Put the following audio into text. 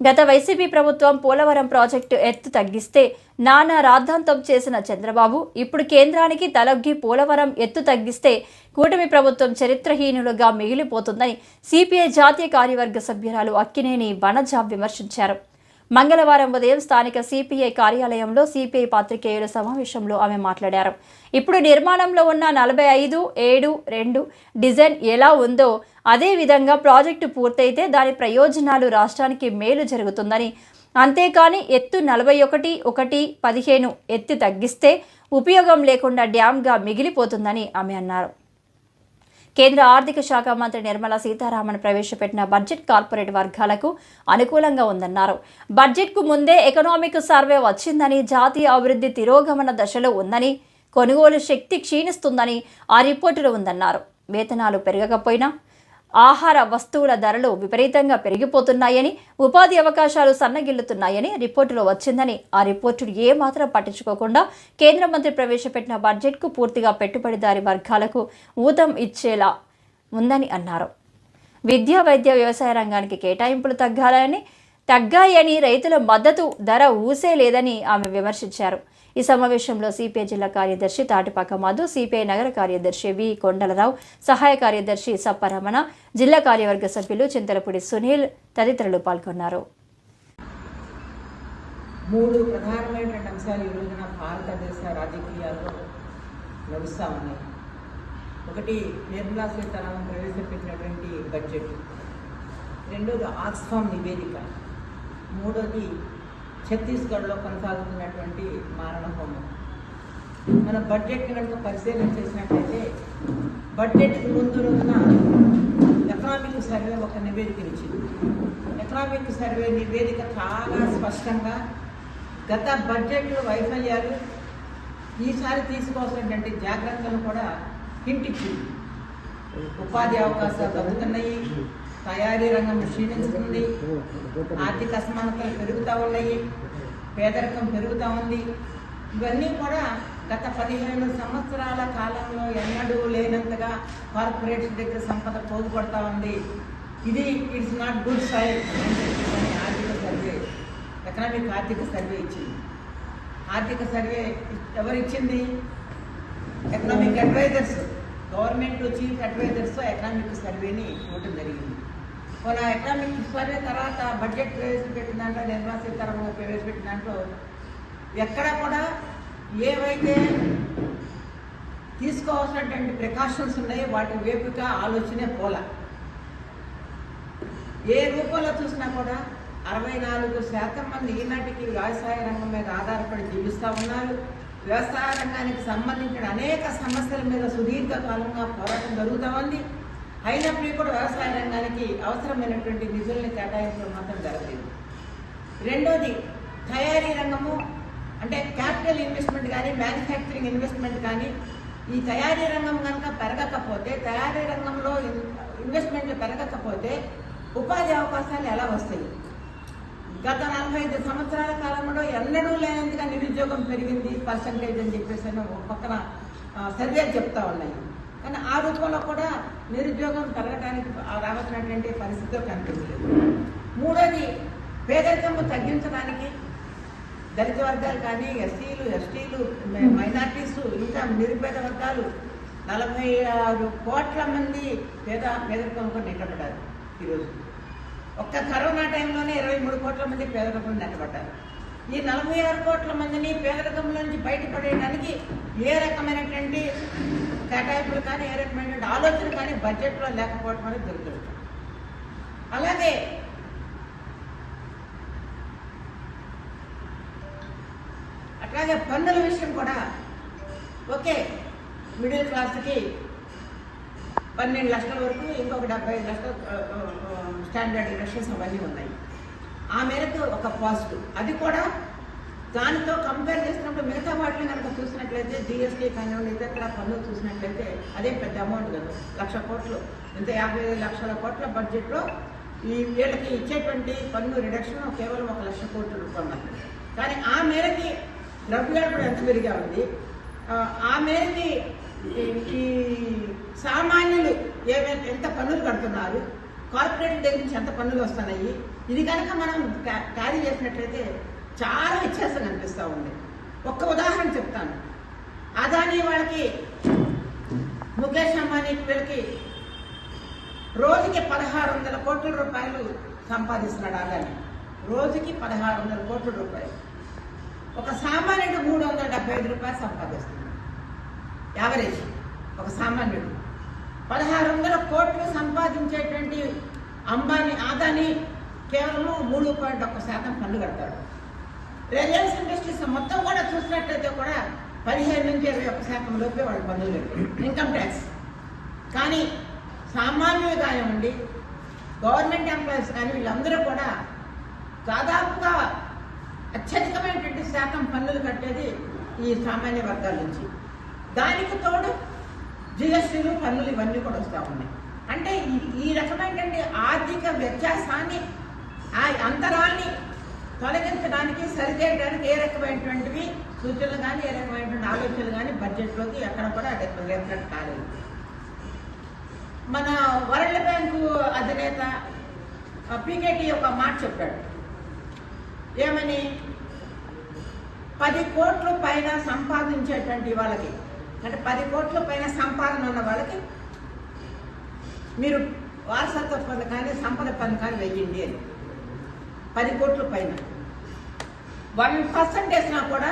గత వైసీపీ ప్రభుత్వం పోలవరం ప్రాజెక్టు ఎత్తు తగ్గిస్తే నానా రాద్ధాంతం చేసిన చంద్రబాబు ఇప్పుడు కేంద్రానికి తలొగ్గి పోలవరం ఎత్తు తగ్గిస్తే కూటమి ప్రభుత్వం చరిత్రహీనులుగా మిగిలిపోతుందని సిపిఐ జాతీయ కార్యవర్గ సభ్యురాలు అక్కినేని వనజ విమర్శించారు. మంగళవారం ఉదయం స్థానిక సిపిఐ కార్యాలయంలో సిపిఐ పాత్రికేయుల సమావేశంలో ఆమె మాట్లాడారు. ఇప్పుడు నిర్మాణంలో ఉన్న 45/7/2 డిజైన్ ఎలా ఉందో అదే విధంగా ప్రాజెక్టు పూర్తయితే దాని ప్రయోజనాలు రాష్ట్రానికి మేలు జరుగుతుందని, అంతేకాని ఎత్తు 41/1/15 ఎత్తి తగ్గిస్తే ఉపయోగం లేకుండా డ్యాంగా మిగిలిపోతుందని ఆమె అన్నారు. కేంద్ర ఆర్థిక శాఖ మంత్రి నిర్మలా సీతారామన్ ప్రవేశపెట్టిన బడ్జెట్ కార్పొరేట్ వర్గాలకు అనుకూలంగా ఉందన్నారు. బడ్జెట్కు ముందే ఎకనామిక్ సర్వే వచ్చిందని, జాతీయ అభివృద్ధి తిరోగమన దశలో ఉందని, కొనుగోలు శక్తి క్షీణిస్తుందని ఆ రిపోర్టులో ఉందన్నారు. వేతనాలు పెరగకపోయినా ఆహార వస్తువుల ధరలు విపరీతంగా పెరిగిపోతున్నాయని, ఉపాధి అవకాశాలు సన్నగిల్లుతున్నాయని రిపోర్టులో వచ్చిందని, ఆ రిపోర్టును ఏమాత్రం పట్టించుకోకుండా కేంద్ర మంత్రి ప్రవేశపెట్టిన బడ్జెట్కు పూర్తిగా పెట్టుబడిదారీ వర్గాలకు ఊతం ఇచ్చేలా ఉందని అన్నారు. విద్య, వైద్య, వ్యవసాయ రంగానికి కేటాయింపులు తగ్గాయని, రైతుల మద్దతు ధర ఊసే లేదని ఆమె విమర్శించారు. ఈ సమావేశంలో సిపిఐ జిల్లా కార్యదర్శి తాటిపాక మధు, సిపిఐ నగర కార్యదర్శి వి కొండలరావు, సహాయ కార్యదర్శి సప్పరమణ, జిల్లా కార్యవర్గ సభ్యులు చింతలపూడి సునీల్ తదితరులు పాల్గొన్నారు. 3 ప్రధానమైనటువంటి అంశాలు ఈ రోజున భారతదేశ రాజకీయాల్లో నడుస్తూ ఉన్నాయి. ఒకటి నిర్మలా సీతారామన్ ప్రవేశపెట్టినటువంటి బడ్జెట్, రెండోది ఆక్స్ఫామ్ నివేదిక, మూడోది ఛత్తీస్గఢ్లో కొనసాగుతున్నటువంటి మారణ హోమం. మన బడ్జెట్ కనుక పరిశీలన చేసినట్లయితే బడ్జెట్కి ముందు రోజున ఎకనామిక్ సర్వే ఒక నివేదిక ఇచ్చింది. ఎకనామిక్ సర్వే నివేదిక చాలా స్పష్టంగా గత బడ్జెట్లో వైఫల్యాలు, ఈసారి తీసుకోవాల్సినటువంటి జాగ్రత్తలు కూడా హింటిచ్చింది. ఉపాధి అవకాశాలు తగ్గుతున్నాయి, తయారీ రంగం క్షీణించుతుంది, ఆర్థిక అసమానతలు పెరుగుతూ ఉన్నాయి, పేదరికం పెరుగుతూ ఉంది. ఇవన్నీ కూడా గత 15 సంవత్సరాల కాలంలో ఎన్నడూ లేనంతగా కార్పొరేట్స్ దగ్గర సంపద పోగుపడతా ఉంది. ఇది ఇట్స్ నాట్ గుడ్ సైన్ అని ఆర్థిక సర్వే, ఆర్థిక సర్వే ఇచ్చింది. ఆర్థిక సర్వే ఎవరిచ్చింది? Economic advisers, government chief advisers economic సర్వేని ఇవ్వడం జరిగింది. మన ఎకనామిక్ సర్వే తర్వాత బడ్జెట్ ప్రవేశపెట్టిన దాంట్లో, నిర్మలా సీతారామన్ ప్రవేశపెట్టిన దాంట్లో ఎక్కడ కూడా ఏవైతే తీసుకోవాల్సినటువంటి ప్రికాషన్స్ ఉన్నాయో వాటి వైపుగా ఆలోచనే పోల. ఏ రూపంలో చూసినా కూడా 64% మంది ఈనాటికి వ్యవసాయ రంగం మీద ఆధారపడి జీవిస్తూ ఉన్నారు. వ్యవసాయ రంగానికి సంబంధించిన అనేక సమస్యల మీద సుదీర్ఘకాలంగా పోరాటం జరుగుతూ ఉంది. అయినప్పటికీ కూడా వ్యవసాయ రంగానికి అవసరమైనటువంటి నిధుల్ని కేటాయించడం మాత్రం జరగలేదు. రెండోది తయారీ రంగము, అంటే క్యాపిటల్ ఇన్వెస్ట్మెంట్ కానీ మ్యానుఫ్యాక్చరింగ్ ఇన్వెస్ట్మెంట్ కానీ, ఈ తయారీ రంగం కనుక పెరగకపోతే, తయారీ రంగంలో ఇన్వెస్ట్మెంట్లు పెరగకపోతే ఉపాధి అవకాశాలు ఎలా వస్తాయి? గత 45 సంవత్సరాల కాలంలో ఎన్నడూ లేనంతగా నిరుద్యోగం పెరిగింది పర్సంటేజ్ అని చెప్పేసి ఒక పక్కన సర్వేలు చెప్తా ఉన్నాయి. కానీ ఆ రూపంలో కూడా నిరుద్యోగం పెరగడానికి రావాల్సినటువంటి పరిస్థితిలో కనిపించలేదు. మూడోది పేదరికం తగ్గించడానికి దళిత వర్గాలు కానీ, ఎస్సీలు, ఎస్టీలు, మైనార్టీస్, ఇంకా నిరుపేద వర్గాలు 46 కోట్ల మంది పేదరికంలో నెట్టబడ్డారు. ఈరోజు ఒక్క కరోనా టైంలోనే 23 కోట్ల మంది పేదరికంలో నెట్టబడ్డారు. ఈ 46 కోట్ల మందిని పేదరికంలో నుంచి బయటపడేయడానికి ఏ రకమైనటువంటి కేటాయింపులు కానీ, ఏ రకమైనటువంటి ఆలోచన కానీ బడ్జెట్లో లేకపోవడం అనేది జరుగుతుంది. అలాగే అట్లాగే పన్నుల విషయం కూడా ఓకే, మిడిల్ క్లాస్కి 12 లక్షల వరకు, ఇంకొక 75 లక్షల స్టాండర్డ్ డిడక్షన్స్ అవన్నీ ఉన్నాయి. ఆ మేరకు ఒక పాజిటివ్. అది కూడా దానితో కంపేర్ చేసినప్పుడు మిగతా వాటిని కనుక చూసినట్లయితే, జిఎస్టీ కానివ్వండి, ఇతర పన్నులు చూసినట్లయితే అదే పెద్ద అమౌంట్ కదా. 1,00,000 కోట్లు, ఇంత 55 లక్షల కోట్ల బడ్జెట్లో ఈ వీళ్ళకి ఇచ్చేటువంటి పన్ను రిడక్షన్ కేవలం 1,00,000 కోట్ల రూపాయలు. కానీ ఆ మేరకి ద్రవ్యోల్బణం కూడా ఎంత పెరిగా ఉంది. ఆ మేరకి ఈ సామాన్యులు ఎంత పన్నులు కడుతున్నారు, కార్పొరేట్ దగ్గర నుంచి ఎంత పన్నులు వస్తున్నాయి, ఇది కనుక మనం క్యారీ చేసినట్లయితే చాలా వ్యత్యాసం కనిపిస్తూ ఉంది. ఒక్క ఉదాహరణ చెప్తాను. అదానీ వాళ్ళకి, ముఖేష్ అంబానీ వీళ్ళకి రోజుకి 1600 కోట్ల రూపాయలు సంపాదిస్తున్నాడు అదానీ. రోజుకి 1600 కోట్ల రూపాయలు. ఒక సామాన్యుడు 375 రూపాయలు సంపాదిస్తున్నాడు. యావరేజ్ ఒక సామాన్యుడు 1600 కోట్లు సంపాదించేటువంటి అదానీ కేవలం 3.1% పన్ను కడతాడు. రిలయన్స్ ఇండస్ట్రీస్ మొత్తం కూడా చూసినట్లయితే కూడా 15 నుంచి 21% లోపే వాడు పన్నులు కట్టారు, ఇన్కమ్ ట్యాక్స్. కానీ సామాన్యులు కానివ్వండి, గవర్నమెంట్ ఎంప్లాయీస్ కానీ వీళ్ళందరూ కూడా దాదాపుగా అత్యధికమైనటువంటి శాతం పన్నులు కట్టేది ఈ సామాన్య వర్గాల నుంచి. దానికి తోడు జిఎస్టీలు, పన్నులు ఇవన్నీ కూడా వస్తూ ఉన్నాయి. అంటే ఈ రకమైనటువంటి ఆర్థిక వ్యత్యాసాన్ని, ఆ అంతరాన్ని తొలగించడానికి, సరిచేయడానికి ఏ రకమైనటువంటివి సూచనలు కానీ, ఏ రకమైనటువంటి ఆలోచనలు కానీ బడ్జెట్లోకి ఎక్కడ కూడా రిఫ్లెక్ట్ కాలేదు. మన వరల్డ్ బ్యాంకు అధినేత పీకేటీ ఒక మాట చెప్పాడు. ఏమని? 10 కోట్ల పైన సంపాదించేటువంటి వాళ్ళకి, అంటే 10 కోట్ల పైన సంపాదన ఉన్న వాళ్ళకి మీరు వారసత్వ పన్ను కానీ, సంపద పన్ను కానీ వెయ్యండి అని. 10 కోట్ల పైన 1% వేసినా కూడా